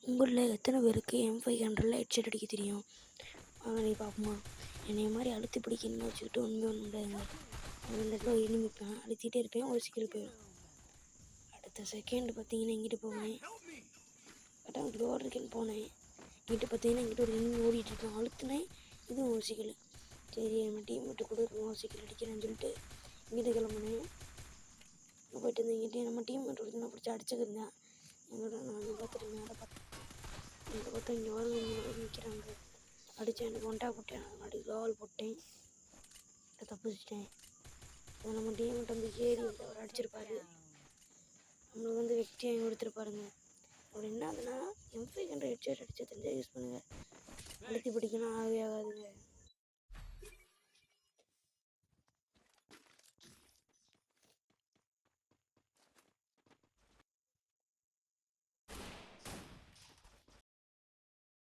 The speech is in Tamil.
உங்களில் எத்தனை பேருக்கு M500 ஹெட்செட் அடிக்க தெரியும்? வாங்க நீ பார்ப்போமா. என்னைய மாதிரி அழுத்தி பிடிக்கணும்னு வச்சுக்கிட்டு ஒன்றுமே முடியாதுங்க. அந்த இடத்துல எலுமிப்பேன், அழுத்திட்டே இருப்பேன், ஒரு சிக்கல் போயிடும். அடுத்த செகண்ட் பார்த்தீங்கன்னா இங்கிட்டு போவேன், கரெக்டாக இங்கிட்டு ஓடுறதுக்குன்னு போனேன். இங்கிட்டு பார்த்தீங்கன்னா இங்கிட்ட ஒரு எலும்பி ஓடிட்டுருக்கேன், அழுத்துனேன், இதுவும் ஒரு சிக்கல். சரி நம்ம டீம் விட்டு கூட ஒரு சிக்கல் அடிக்கிறேன்னு சொல்லிட்டு இங்கிட்ட கிளம்புனேன். போயிட்டு இருந்தேன் இங்கிட்டே நம்ம டீம் விட்டு ஒருத்தனை பிடிச்சி அடிச்சுக்கிருந்தேன். எங்களோட நான் வந்து பார்த்துட்டு மேலே பார்த்தேன். இங்கே பார்த்தா இங்கே வர நிற்கிறாங்க. அடித்தேன், எனக்கு ஒண்டா போட்டேன், அடி காவல் போட்டேன், தப்பிச்சிட்டேன். அதை நம்ம டீமெண்ட் வந்து ஏறி வந்து அவர் அடிச்சிருப்பாரு, நம்மளுக்கு வந்து வெக்டி வாங்கி கொடுத்துருப்பாருங்க. அப்படி என்ன ஆகுதுன்னா M500 ஹெட்செட் அடிச்சு தெரிஞ்சால் யூஸ் பண்ணுங்கள். அழுத்தி பிடிக்கணும், ஆகவே ஆகாதுங்க.